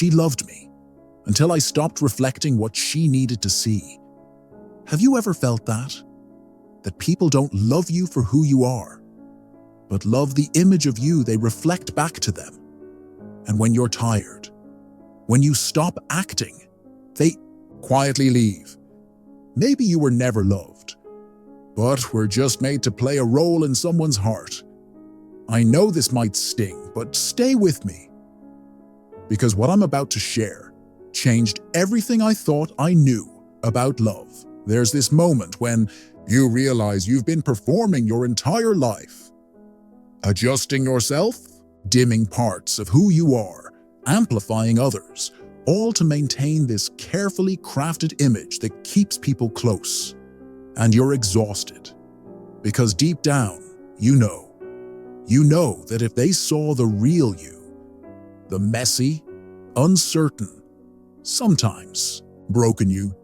she loved me, until I stopped reflecting what she needed to see. Have you ever felt that? That people don't love you for who you are, but love the image of you they reflect back to them. And when you're tired, when you stop acting, they quietly leave. Maybe you were never loved, but were just made to play a role in someone's heart. I know this might sting, but stay with me. Because what I'm about to share changed everything I thought I knew about love. There's this moment when you realize you've been performing your entire life, adjusting yourself, dimming parts of who you are, amplifying others, all to maintain this carefully crafted image that keeps people close. And you're exhausted, because deep down, you know that if they saw the real you, the messy, uncertain, sometimes broken you,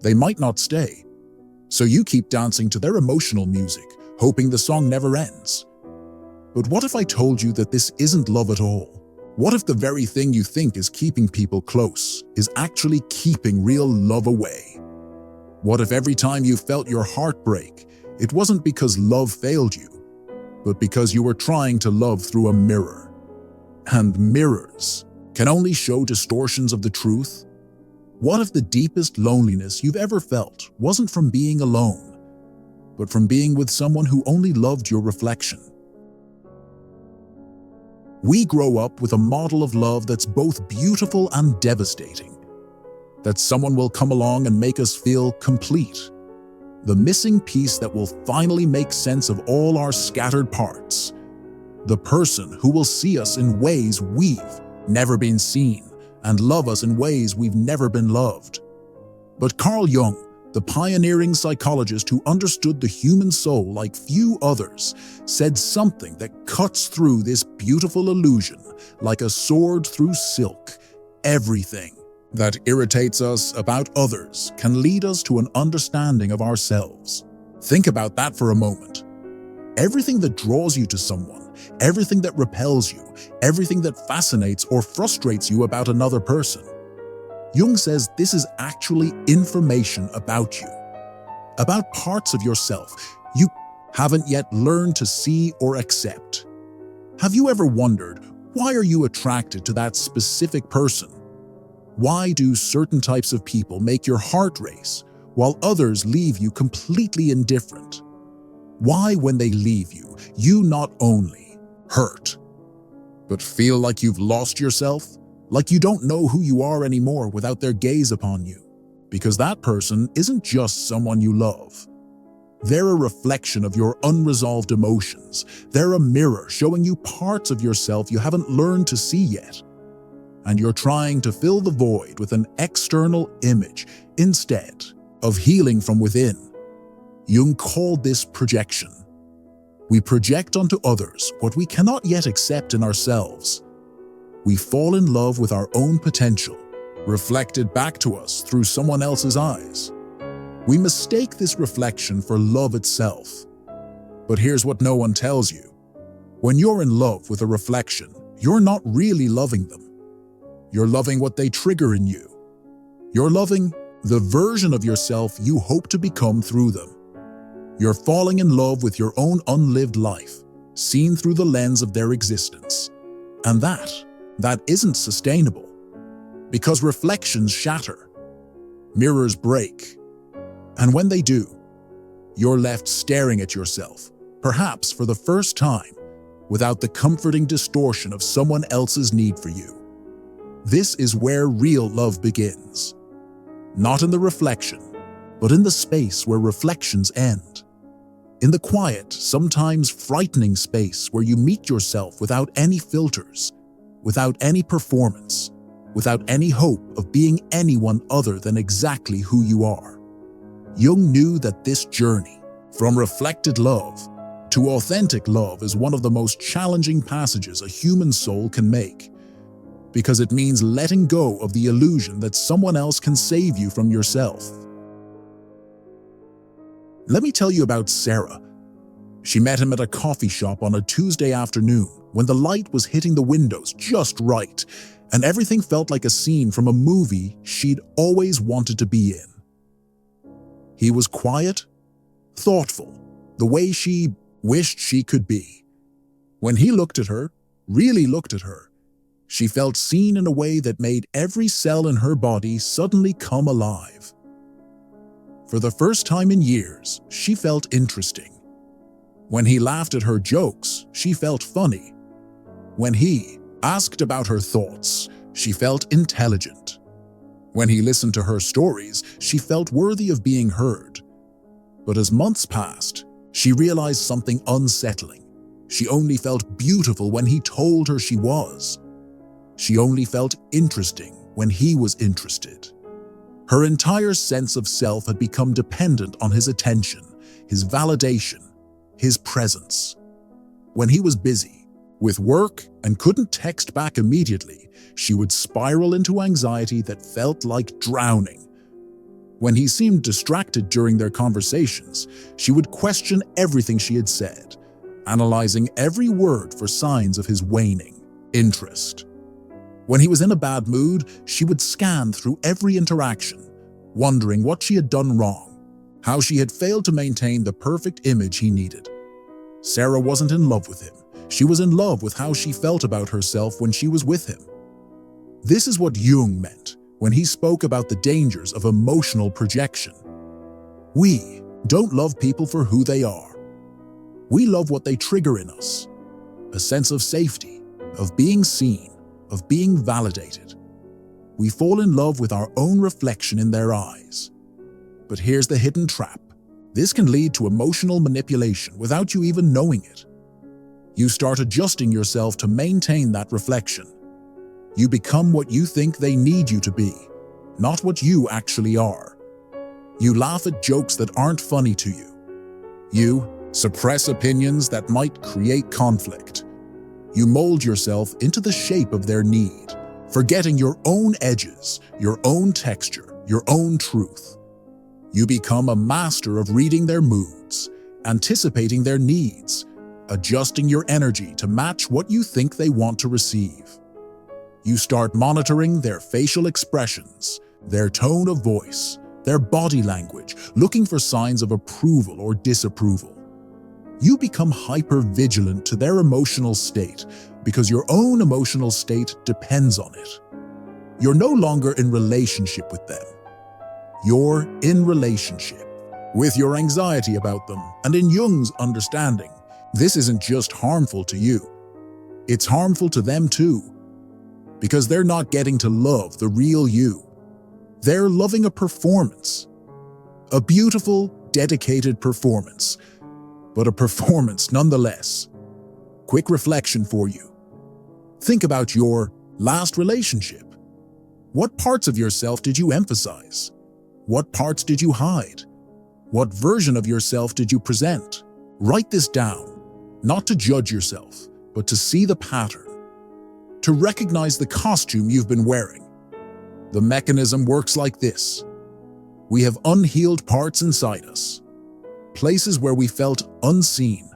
they might not stay. So you keep dancing to their emotional music, hoping the song never ends. But what if I told you that this isn't love at all? What if the very thing you think is keeping people close is actually keeping real love away? What if every time you felt your heart break, it wasn't because love failed you, but because you were trying to love through a mirror? And mirrors can only show distortions of the truth. What if the deepest loneliness you've ever felt wasn't from being alone, but from being with someone who only loved your reflection? We grow up with a model of love that's both beautiful and devastating. That someone will come along and make us feel complete. The missing piece that will finally make sense of all our scattered parts. The person who will see us in ways we've never been seen and love us in ways we've never been loved. But Carl Jung, the pioneering psychologist who understood the human soul like few others, said something that cuts through this beautiful illusion like a sword through silk. Everything that irritates us about others can lead us to an understanding of ourselves. Think about that for a moment. Everything that draws you to someone, everything that repels you, everything that fascinates or frustrates you about another person. Jung says this is actually information about you, about parts of yourself you haven't yet learned to see or accept. Have you ever wondered, why are you attracted to that specific person? Why do certain types of people make your heart race, while others leave you completely indifferent? Why, when they leave you, you not only hurt, but feel like you've lost yourself? Like you don't know who you are anymore without their gaze upon you? Because that person isn't just someone you love. They're a reflection of your unresolved emotions. They're a mirror showing you parts of yourself you haven't learned to see yet. And you're trying to fill the void with an external image instead of healing from within. Jung called this projection. We project onto others what we cannot yet accept in ourselves. We fall in love with our own potential, reflected back to us through someone else's eyes. We mistake this reflection for love itself. But here's what no one tells you. When you're in love with a reflection, you're not really loving them. You're loving what they trigger in you. You're loving the version of yourself you hope to become through them. You're falling in love with your own unlived life, seen through the lens of their existence. And that isn't sustainable. Because reflections shatter, mirrors break, and when they do, you're left staring at yourself, perhaps for the first time, without the comforting distortion of someone else's need for you. This is where real love begins. Not in the reflection, but in the space where reflections end. In the quiet, sometimes frightening space where you meet yourself without any filters, without any performance, without any hope of being anyone other than exactly who you are. Jung knew that this journey, from reflected love to authentic love, is one of the most challenging passages a human soul can make, because it means letting go of the illusion that someone else can save you from yourself. Let me tell you about Sarah. She met him at a coffee shop on a Tuesday afternoon when the light was hitting the windows just right, and everything felt like a scene from a movie she'd always wanted to be in. He was quiet, thoughtful, the way she wished she could be. When he looked at her, really looked at her, she felt seen in a way that made every cell in her body suddenly come alive. For the first time in years, she felt interesting. When he laughed at her jokes, she felt funny. When he asked about her thoughts, she felt intelligent. When he listened to her stories, she felt worthy of being heard. But as months passed, she realized something unsettling. She only felt beautiful when he told her she was. She only felt interesting when he was interested. Her entire sense of self had become dependent on his attention, his validation, his presence. When he was busy with work and couldn't text back immediately, she would spiral into anxiety that felt like drowning. When he seemed distracted during their conversations, she would question everything she had said, analyzing every word for signs of his waning interest. When he was in a bad mood, she would scan through every interaction, wondering what she had done wrong, how she had failed to maintain the perfect image he needed. Sarah wasn't in love with him. She was in love with how she felt about herself when she was with him. This is what Jung meant when he spoke about the dangers of emotional projection. We don't love people for who they are. We love what they trigger in us. A sense of safety, of being seen, of being validated. We fall in love with our own reflection in their eyes. But here's the hidden trap. This can lead to emotional manipulation without you even knowing it. You start adjusting yourself to maintain that reflection. You become what you think they need you to be, not what you actually are. You laugh at jokes that aren't funny to you. You suppress opinions that might create conflict. You mold yourself into the shape of their need, forgetting your own edges, your own texture, your own truth. You become a master of reading their moods, anticipating their needs, adjusting your energy to match what you think they want to receive. You start monitoring their facial expressions, their tone of voice, their body language, looking for signs of approval or disapproval. You become hyper-vigilant to their emotional state because your own emotional state depends on it. You're no longer in relationship with them. You're in relationship with your anxiety about them, and in Jung's understanding, this isn't just harmful to you. It's harmful to them too, because they're not getting to love the real you. They're loving a performance, a beautiful, dedicated performance, but a performance nonetheless. Quick reflection for you. Think about your last relationship. What parts of yourself did you emphasize? What parts did you hide? What version of yourself did you present? Write this down, not to judge yourself, but to see the pattern, to recognize the costume you've been wearing. The mechanism works like this. We have unhealed parts inside us, places where we felt unseen,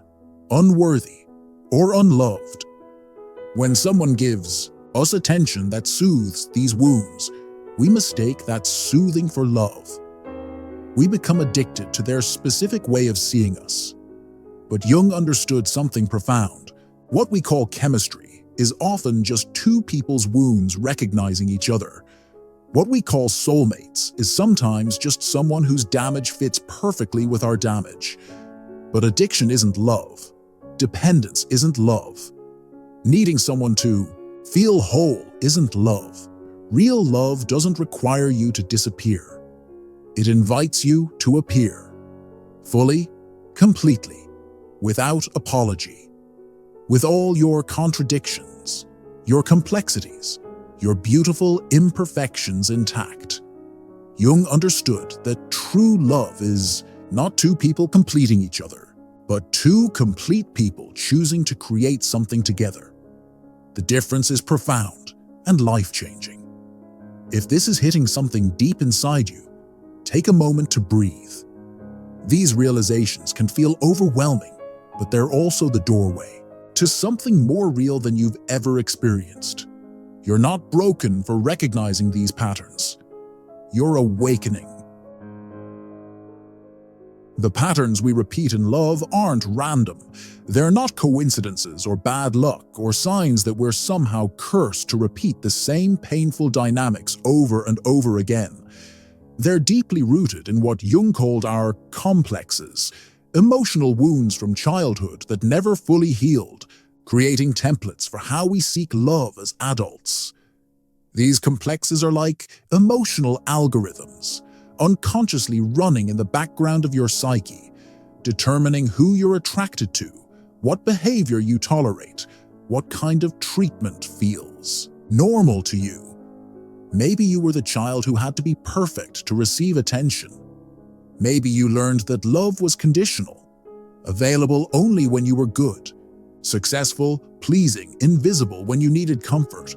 unworthy, or unloved. When someone gives us attention that soothes these wounds, we mistake that soothing for love. We become addicted to their specific way of seeing us. But Jung understood something profound. What we call chemistry is often just two people's wounds recognizing each other. What we call soulmates is sometimes just someone whose damage fits perfectly with our damage. But addiction isn't love. Dependence isn't love. Needing someone to feel whole isn't love. Real love doesn't require you to disappear. It invites you to appear, fully, completely, without apology, with all your contradictions, your complexities, your beautiful imperfections intact. Jung understood that true love is not two people completing each other, but two complete people choosing to create something together. The difference is profound and life-changing. If this is hitting something deep inside you, take a moment to breathe. These realizations can feel overwhelming, but they're also the doorway to something more real than you've ever experienced. You're not broken for recognizing these patterns. You're awakening. The patterns we repeat in love aren't random. They're not coincidences or bad luck or signs that we're somehow cursed to repeat the same painful dynamics over and over again. They're deeply rooted in what Jung called our complexes, emotional wounds from childhood that never fully healed, creating templates for how we seek love as adults. These complexes are like emotional algorithms, unconsciously running in the background of your psyche, determining who you're attracted to, what behavior you tolerate, what kind of treatment feels normal to you. Maybe you were the child who had to be perfect to receive attention. Maybe you learned that love was conditional, available only when you were good, successful, pleasing, invisible when you needed comfort.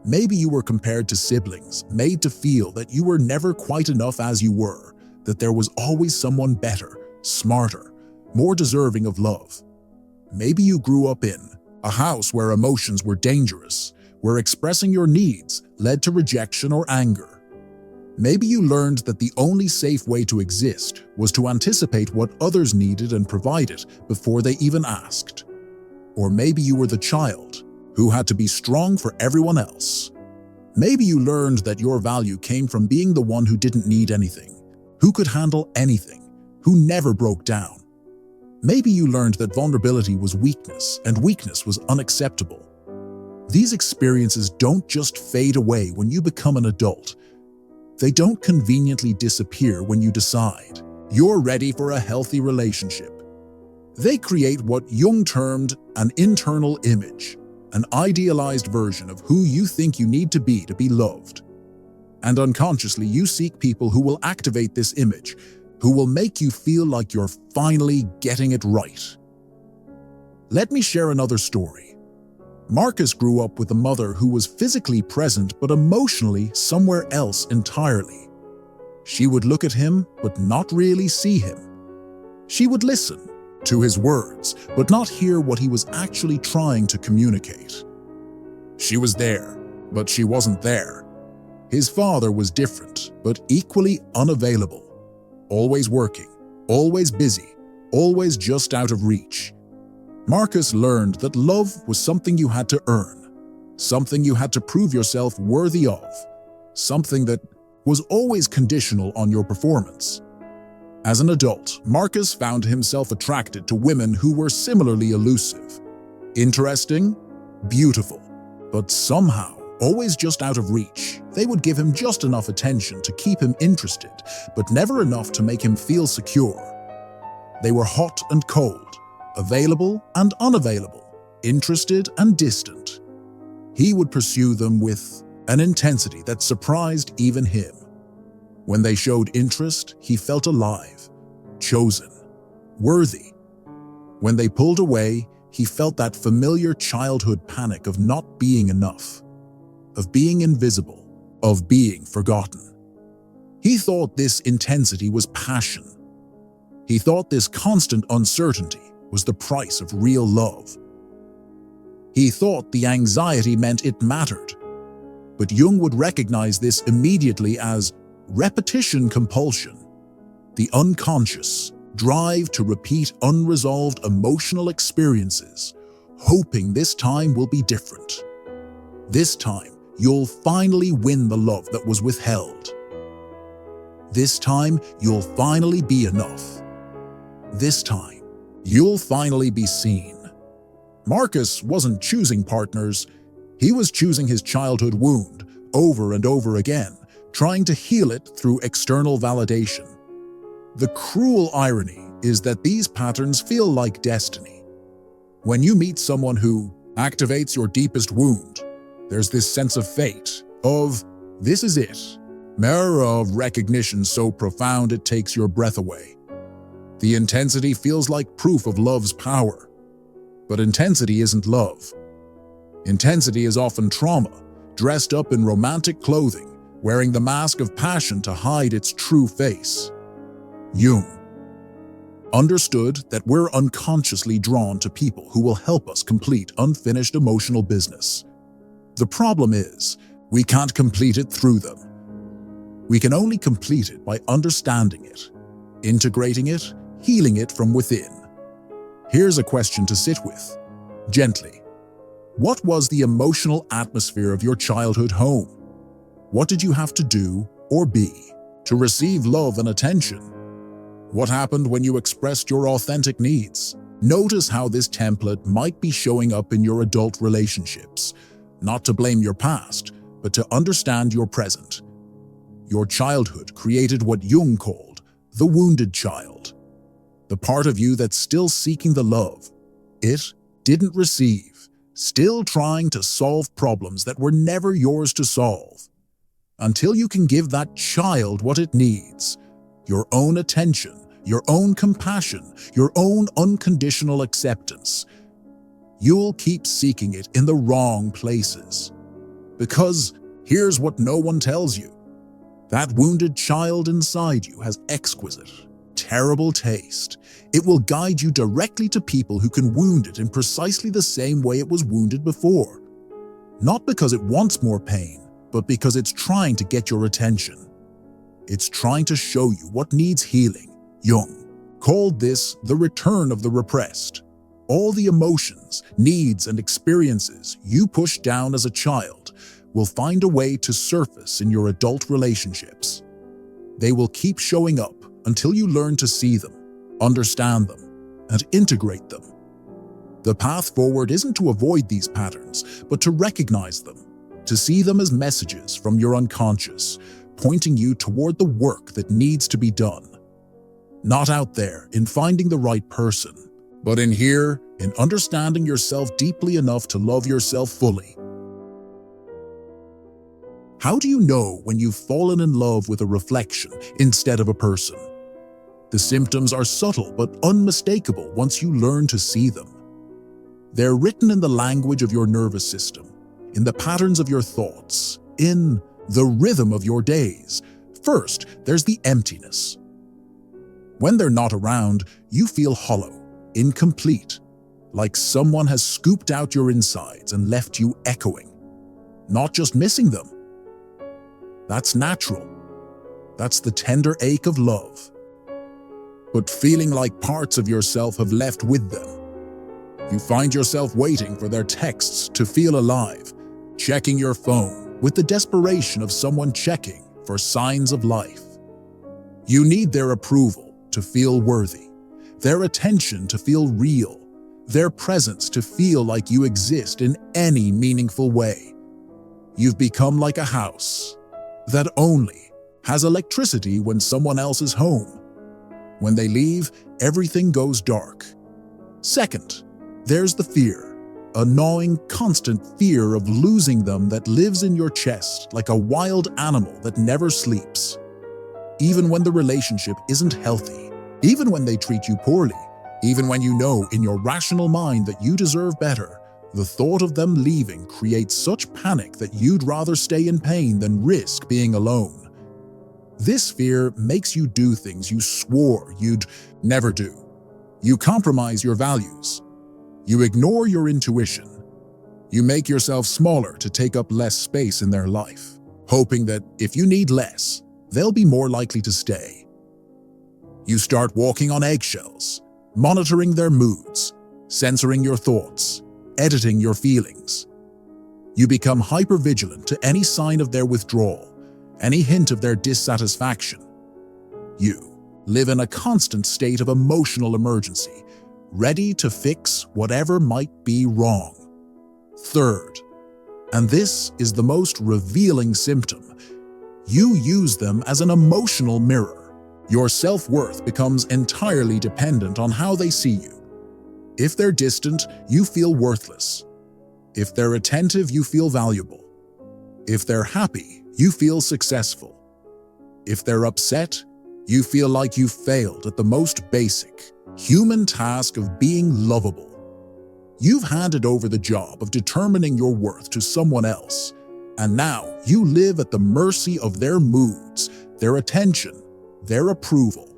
Maybe you were compared to siblings, made to feel that you were never quite enough as you were, that there was always someone better, smarter, more deserving of love. Maybe you grew up in a house where emotions were dangerous, where expressing your needs led to rejection or anger. Maybe you learned that the only safe way to exist was to anticipate what others needed and provide it before they even asked. Or maybe you were the child who had to be strong for everyone else. Maybe you learned that your value came from being the one who didn't need anything, who could handle anything, who never broke down. Maybe you learned that vulnerability was weakness and weakness was unacceptable. These experiences don't just fade away when you become an adult. They don't conveniently disappear when you decide you're ready for a healthy relationship. They create what Jung termed an internal image, an idealized version of who you think you need to be loved. And unconsciously, you seek people who will activate this image, who will make you feel like you're finally getting it right. Let me share another story. Marcus grew up with a mother who was physically present but emotionally somewhere else entirely. She would look at him but not really see him. She would listen to his words, but not hear what he was actually trying to communicate. She was there, but she wasn't there. His father was different, but equally unavailable. Always working, always busy, always just out of reach. Marcus learned that love was something you had to earn, something you had to prove yourself worthy of, something that was always conditional on your performance. As an adult, Marcus found himself attracted to women who were similarly elusive, interesting, beautiful, but somehow always just out of reach. They would give him just enough attention to keep him interested, but never enough to make him feel secure. They were hot and cold, available and unavailable, interested and distant. He would pursue them with an intensity that surprised even him. When they showed interest, he felt alive, chosen, worthy. When they pulled away, he felt that familiar childhood panic of not being enough, of being invisible, of being forgotten. He thought this intensity was passion. He thought this constant uncertainty was the price of real love. He thought the anxiety meant it mattered. But Jung would recognize this immediately as repetition compulsion, the unconscious drive to repeat unresolved emotional experiences, hoping this time will be different. This time, you'll finally win the love that was withheld. This time, you'll finally be enough. This time, you'll finally be seen. Marcus wasn't choosing partners. He was choosing his childhood wound over and over again, trying to heal it through external validation. The cruel irony is that these patterns feel like destiny. When you meet someone who activates your deepest wound, there's this sense of fate, of this is it, of recognition so profound it takes your breath away. The intensity feels like proof of love's power. But intensity isn't love. Intensity is often trauma, dressed up in romantic clothing, wearing the mask of passion to hide its true face. Jung understood that we're unconsciously drawn to people who will help us complete unfinished emotional business. The problem is, we can't complete it through them. We can only complete it by understanding it, integrating it, healing it from within. Here's a question to sit with, gently. What was the emotional atmosphere of your childhood home? What did you have to do or be to receive love and attention? What happened when you expressed your authentic needs? Notice how this template might be showing up in your adult relationships, not to blame your past, but to understand your present. Your childhood created what Jung called the wounded child, the part of you that's still seeking the love it didn't receive, still trying to solve problems that were never yours to solve. Until you can give that child what it needs, your own attention, your own compassion, your own unconditional acceptance, you'll keep seeking it in the wrong places. Because here's what no one tells you. That wounded child inside you has exquisite, terrible taste. It will guide you directly to people who can wound it in precisely the same way it was wounded before. Not because it wants more pain, but because it's trying to get your attention. It's trying to show you what needs healing. Jung called this the return of the repressed. All the emotions, needs, and experiences you pushed down as a child will find a way to surface in your adult relationships. They will keep showing up until you learn to see them, understand them, and integrate them. The path forward isn't to avoid these patterns, but to recognize them, to see them as messages from your unconscious, pointing you toward the work that needs to be done. Not out there in finding the right person, but in here, in understanding yourself deeply enough to love yourself fully. How do you know when you've fallen in love with a reflection instead of a person? The symptoms are subtle but unmistakable once you learn to see them. They're written in the language of your nervous system, in the patterns of your thoughts, in the rhythm of your days. First, there's the emptiness. When they're not around, you feel hollow, incomplete, like someone has scooped out your insides and left you echoing, not just missing them. That's natural. That's the tender ache of love. But feeling like parts of yourself have left with them. You find yourself waiting for their texts to feel alive, checking your phone with the desperation of someone checking for signs of life. You need their approval to feel worthy, their attention to feel real, their presence to feel like you exist in any meaningful way. You've become like a house that only has electricity when someone else is home. When they leave, everything goes dark. Second, there's the fear, a gnawing, constant fear of losing them that lives in your chest like a wild animal that never sleeps. Even when the relationship isn't healthy, even when they treat you poorly, even when you know in your rational mind that you deserve better, the thought of them leaving creates such panic that you'd rather stay in pain than risk being alone. This fear makes you do things you swore you'd never do. You compromise your values. You ignore your intuition. You make yourself smaller to take up less space in their life, hoping that if you need less, they'll be more likely to stay. You start walking on eggshells, monitoring their moods, censoring your thoughts, editing your feelings. You become hypervigilant to any sign of their withdrawal, any hint of their dissatisfaction. You live in a constant state of emotional emergency, ready to fix whatever might be wrong. Third, and this is the most revealing symptom, you use them as an emotional mirror. Your self-worth becomes entirely dependent on how they see you. If they're distant, you feel worthless. If they're attentive, you feel valuable. If they're happy, you feel successful. If they're upset, you feel like you've failed at the most basic, human task of being lovable. You've handed over the job of determining your worth to someone else, and now you live at the mercy of their moods, their attention, their approval.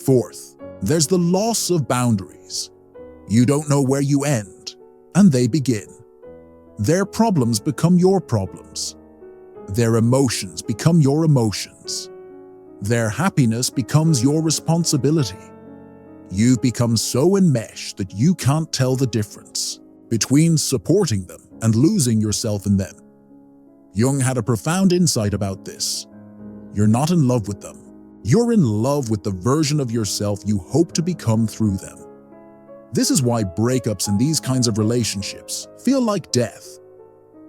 Fourth, there's the loss of boundaries. You don't know where you end, and they begin. Their problems become your problems. Their emotions become your emotions. Their happiness becomes your responsibility. You've become so enmeshed that you can't tell the difference between supporting them and losing yourself in them. Jung had a profound insight about this. You're not in love with them. You're in love with the version of yourself you hope to become through them. This is why breakups in these kinds of relationships feel like death,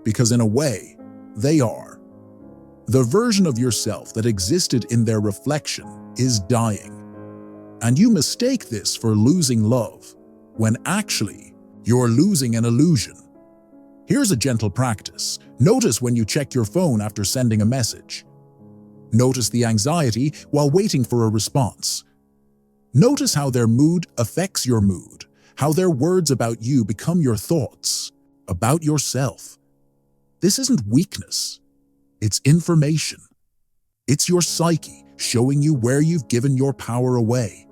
because in a way, they are. The version of yourself that existed in their reflection is dying. And you mistake this for losing love, when actually, you're losing an illusion. Here's a gentle practice. Notice when you check your phone after sending a message. Notice the anxiety while waiting for a response. Notice how their mood affects your mood, how their words about you become your thoughts about yourself. This isn't weakness. It's information. It's your psyche showing you where you've given your power away.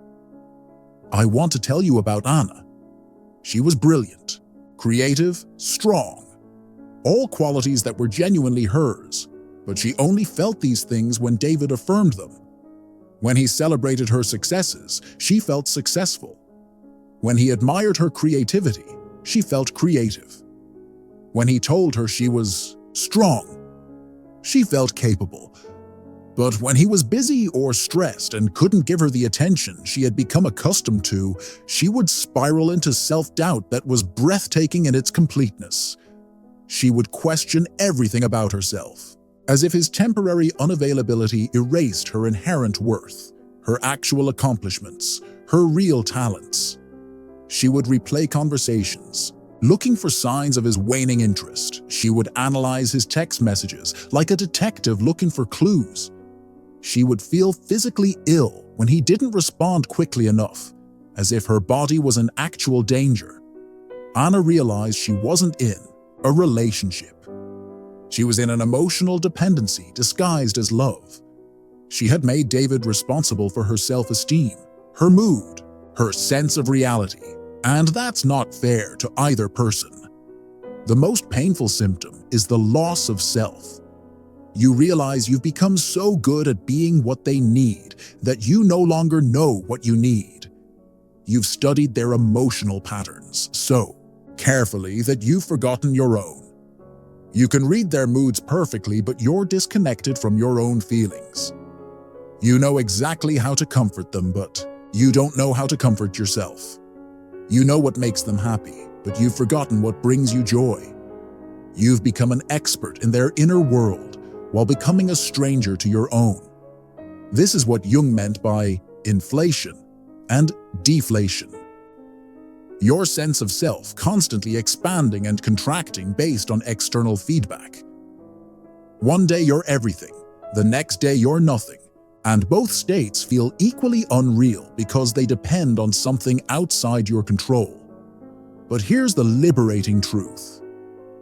I want to tell you about Anna. She was brilliant, creative, strong, all qualities that were genuinely hers, but she only felt these things when David affirmed them. When he celebrated her successes, she felt successful. When he admired her creativity, she felt creative. When he told her she was strong, she felt capable. But when he was busy or stressed and couldn't give her the attention she had become accustomed to, she would spiral into self-doubt that was breathtaking in its completeness. She would question everything about herself, as if his temporary unavailability erased her inherent worth, her actual accomplishments, her real talents. She would replay conversations, looking for signs of his waning interest. She would analyze his text messages like a detective looking for clues. She would feel physically ill when he didn't respond quickly enough, as if her body was in actual danger. Anna realized she wasn't in a relationship. She was in an emotional dependency disguised as love. She had made David responsible for her self-esteem, her mood, her sense of reality, and that's not fair to either person. The most painful symptom is the loss of self. You realize you've become so good at being what they need that you no longer know what you need. You've studied their emotional patterns so carefully that you've forgotten your own. You can read their moods perfectly, but you're disconnected from your own feelings. You know exactly how to comfort them, but you don't know how to comfort yourself. You know what makes them happy, but you've forgotten what brings you joy. You've become an expert in their inner world while becoming a stranger to your own. This is what Jung meant by inflation and deflation. Your sense of self constantly expanding and contracting based on external feedback. One day you're everything, the next day you're nothing, and both states feel equally unreal because they depend on something outside your control. But here's the liberating truth.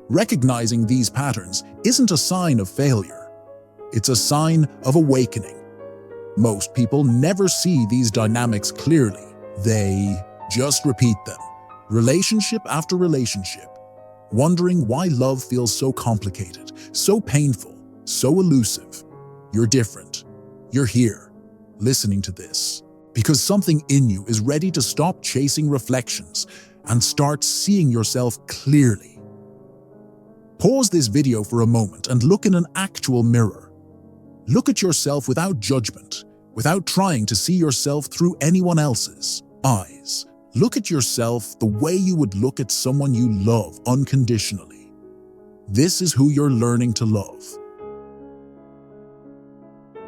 Recognizing these patterns isn't a sign of failure. It's a sign of awakening. Most people never see these dynamics clearly. They just repeat them, relationship after relationship, wondering why love feels so complicated, so painful, so elusive. You're different. You're here, listening to this, because something in you is ready to stop chasing reflections and start seeing yourself clearly. Pause this video for a moment and look in an actual mirror. Look at yourself without judgment, without trying to see yourself through anyone else's eyes. Look at yourself the way you would look at someone you love unconditionally. This is who you're learning to love.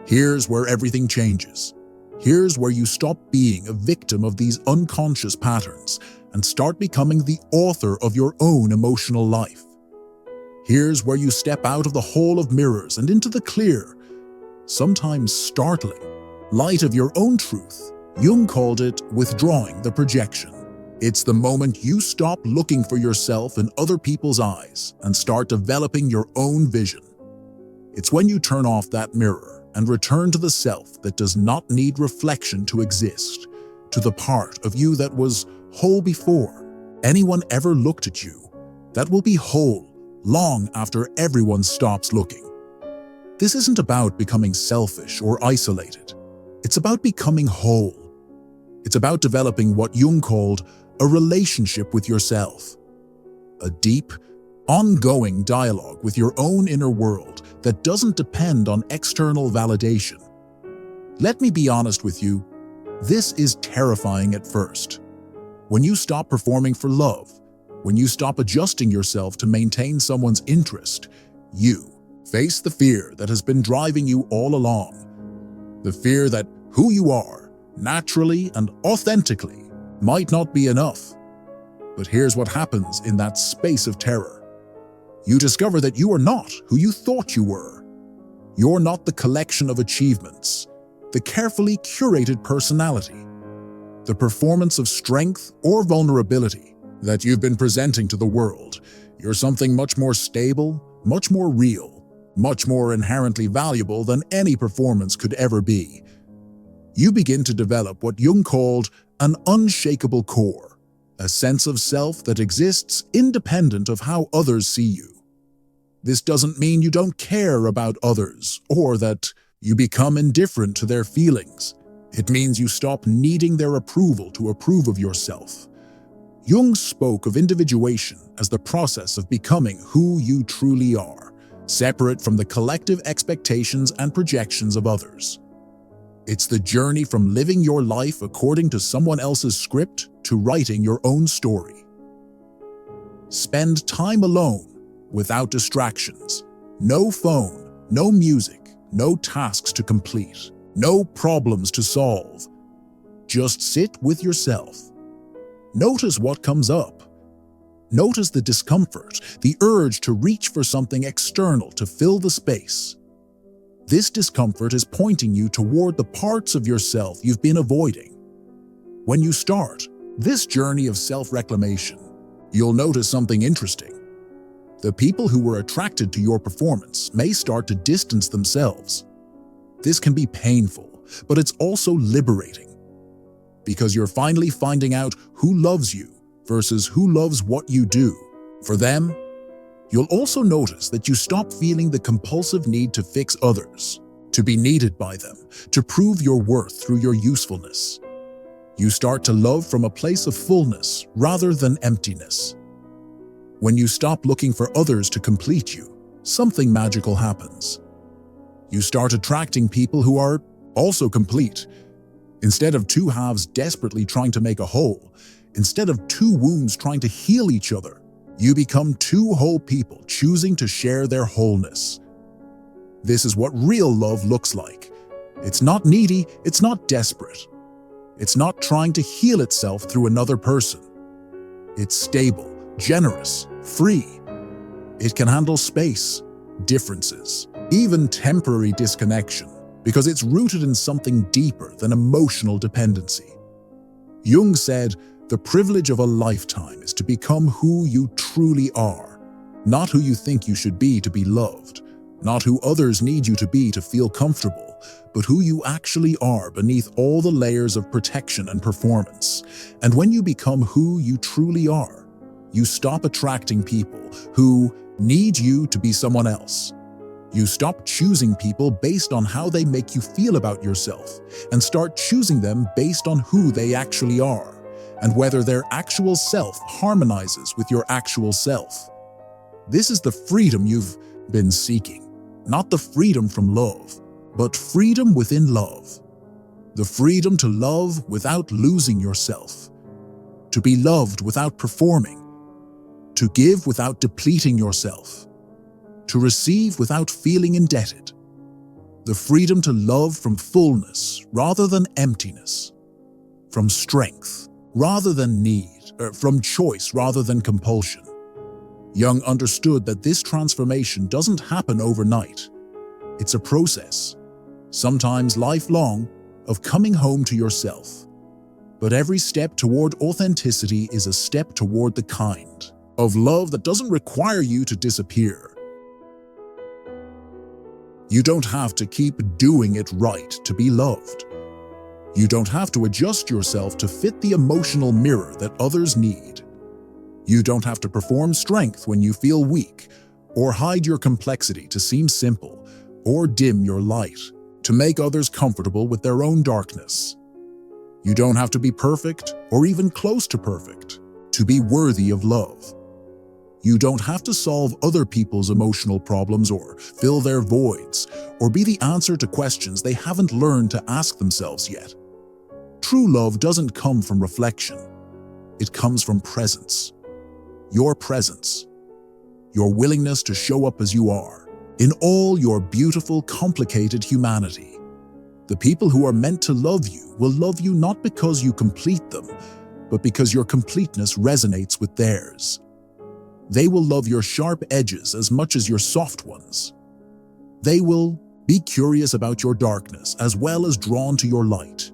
Here's where everything changes. Here's where you stop being a victim of these unconscious patterns and start becoming the author of your own emotional life. Here's where you step out of the hole of mirrors and into the clear, sometimes startling, light of your own truth. Jung called it withdrawing the projection. It's the moment you stop looking for yourself in other people's eyes and start developing your own vision. It's when you turn off that mirror and return to the self that does not need reflection to exist, to the part of you that was whole before anyone ever looked at you, that will be whole long after everyone stops looking. This isn't about becoming selfish or isolated. It's about becoming whole. It's about developing what Jung called a relationship with yourself. A deep, ongoing dialogue with your own inner world that doesn't depend on external validation. Let me be honest with you, this is terrifying at first. When you stop performing for love, when you stop adjusting yourself to maintain someone's interest, you face the fear that has been driving you all along. The fear that who you are, naturally and authentically, might not be enough. But here's what happens in that space of terror. You discover that you are not who you thought you were. You're not the collection of achievements, the carefully curated personality, the performance of strength or vulnerability that you've been presenting to the world. You're something much more stable, much more real, much more inherently valuable than any performance could ever be. You begin to develop what Jung called an unshakable core, a sense of self that exists independent of how others see you. This doesn't mean you don't care about others or that you become indifferent to their feelings. It means you stop needing their approval to approve of yourself. Jung spoke of individuation as the process of becoming who you truly are, separate from the collective expectations and projections of others. It's the journey from living your life according to someone else's script to writing your own story. Spend time alone, without distractions. No phone, no music, no tasks to complete, no problems to solve. Just sit with yourself. Notice what comes up. Notice the discomfort, the urge to reach for something external to fill the space. This discomfort is pointing you toward the parts of yourself you've been avoiding. When you start this journey of self-reclamation, you'll notice something interesting. The people who were attracted to your performance may start to distance themselves. This can be painful, but it's also liberating, because you're finally finding out who loves you versus who loves what you do. For them, you'll also notice that you stop feeling the compulsive need to fix others, to be needed by them, to prove your worth through your usefulness. You start to love from a place of fullness rather than emptiness. When you stop looking for others to complete you, something magical happens. You start attracting people who are also complete. Instead of two halves desperately trying to make a whole, instead of two wounds trying to heal each other, you become two whole people choosing to share their wholeness. This is what real love looks like. It's not needy, it's not desperate. It's not trying to heal itself through another person. It's stable, generous, free. It can handle space, differences, even temporary disconnection, because it's rooted in something deeper than emotional dependency. Jung said, "The privilege of a lifetime is to become who you truly are, not who you think you should be to be loved, not who others need you to be to feel comfortable, but who you actually are beneath all the layers of protection and performance. And when you become who you truly are, you stop attracting people who need you to be someone else. You stop choosing people based on how they make you feel about yourself and start choosing them based on who they actually are and whether their actual self harmonizes with your actual self. This is the freedom you've been seeking, not the freedom from love, but freedom within love. The freedom to love without losing yourself, to be loved without performing, to give without depleting yourself, to receive without feeling indebted. The freedom to love from fullness rather than emptiness, from strength rather than need, from choice rather than compulsion. Jung understood that this transformation doesn't happen overnight. It's a process, sometimes lifelong, of coming home to yourself. But every step toward authenticity is a step toward the kind of love that doesn't require you to disappear. You don't have to keep doing it right to be loved. You don't have to adjust yourself to fit the emotional mirror that others need. You don't have to perform strength when you feel weak or hide your complexity to seem simple, or dim your light to make others comfortable with their own darkness. You don't have to be perfect or even close to perfect to be worthy of love. You don't have to solve other people's emotional problems or fill their voids or be the answer to questions they haven't learned to ask themselves yet. True love doesn't come from reflection. It comes from presence. Your presence. Your willingness to show up as you are, in all your beautiful, complicated humanity. The people who are meant to love you will love you not because you complete them, but because your completeness resonates with theirs. They will love your sharp edges as much as your soft ones. They will be curious about your darkness as well as drawn to your light.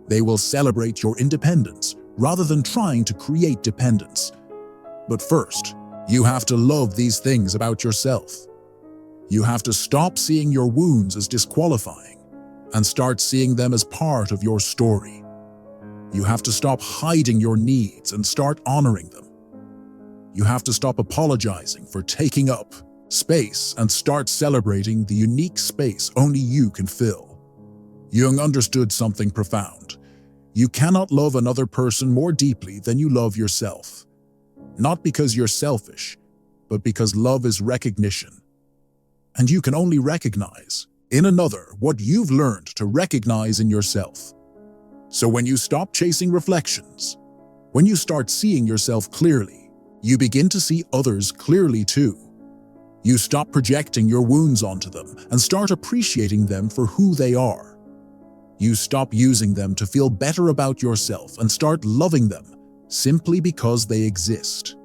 They will celebrate your independence rather than trying to create dependence. But first, you have to love these things about yourself. You have to stop seeing your wounds as disqualifying and start seeing them as part of your story. You have to stop hiding your needs and start honoring them. You have to stop apologizing for taking up space and start celebrating the unique space only you can fill. Jung understood something profound. You cannot love another person more deeply than you love yourself. Not because you're selfish, but because love is recognition. And you can only recognize in another what you've learned to recognize in yourself. So when you stop chasing reflections, when you start seeing yourself clearly, you begin to see others clearly too. You stop projecting your wounds onto them and start appreciating them for who they are. You stop using them to feel better about yourself and start loving them simply because they exist.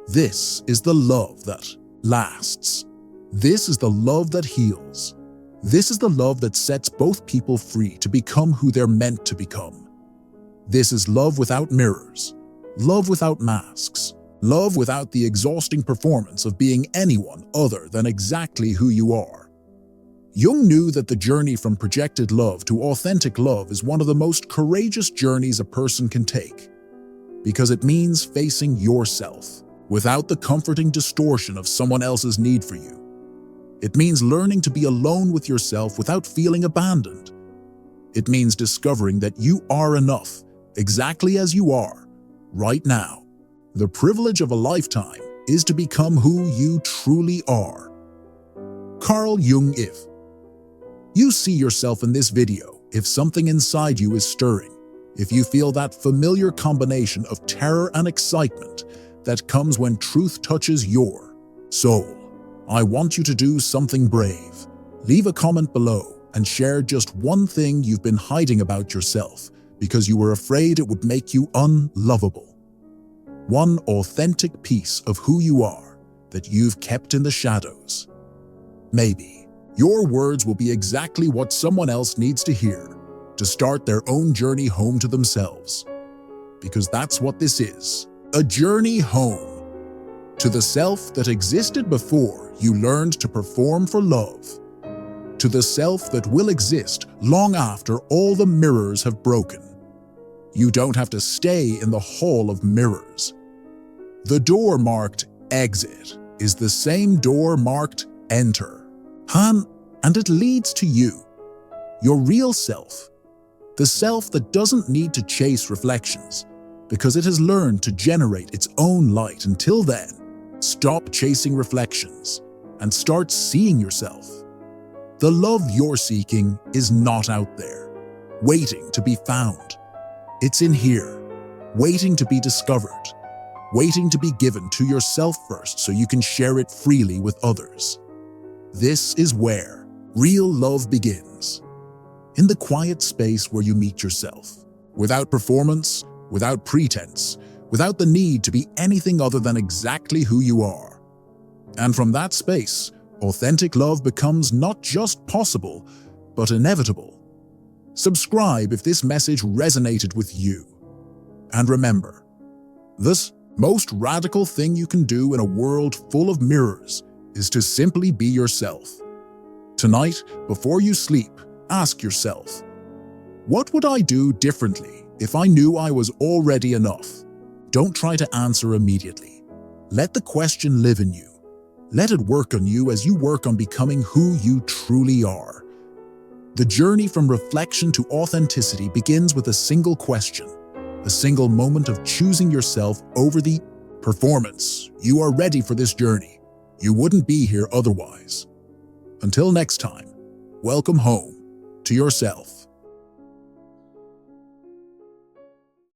This is the love that lasts. This is the love that heals. This is the love that sets both people free to become who they're meant to become. This is love without mirrors, love without masks, love without the exhausting performance of being anyone other than exactly who you are. Jung knew that the journey from projected love to authentic love is one of the most courageous journeys a person can take, because it means facing yourself without the comforting distortion of someone else's need for you. It means learning to be alone with yourself without feeling abandoned. It means discovering that you are enough, exactly as you are, right now. The privilege of a lifetime is to become who you truly are. Carl Jung. If you see yourself in this video, if something inside you is stirring, if you feel that familiar combination of terror and excitement that comes when truth touches your soul, I want you to do something brave. Leave a comment below and share just one thing you've been hiding about yourself because you were afraid it would make you unlovable. One authentic piece of who you are that you've kept in the shadows. Maybe your words will be exactly what someone else needs to hear to start their own journey home to themselves. Because that's what this is, a journey home to the self that existed before you learned to perform for love, to the self that will exist long after all the mirrors have broken. You don't have to stay in the hall of mirrors. The door marked exit is the same door marked enter. And it leads to you, your real self, the self that doesn't need to chase reflections because it has learned to generate its own light. Until then, stop chasing reflections and start seeing yourself. The love you're seeking is not out there, waiting to be found. It's in here, waiting to be discovered, waiting to be given to yourself first so you can share it freely with others. This is where real love begins, in the quiet space where you meet yourself, without performance, without pretense, without the need to be anything other than exactly who you are. And from that space, authentic love becomes not just possible, but inevitable. Subscribe if this message resonated with you. And remember, this most radical thing you can do in a world full of mirrors is to simply be yourself. Tonight, before you sleep, ask yourself, what would I do differently if I knew I was already enough? Don't try to answer immediately. Let the question live in you. Let it work on you as you work on becoming who you truly are. The journey from reflection to authenticity begins with a single question, a single moment of choosing yourself over the performance. You are ready for this journey. You wouldn't be here otherwise. Until next time, welcome home to yourself.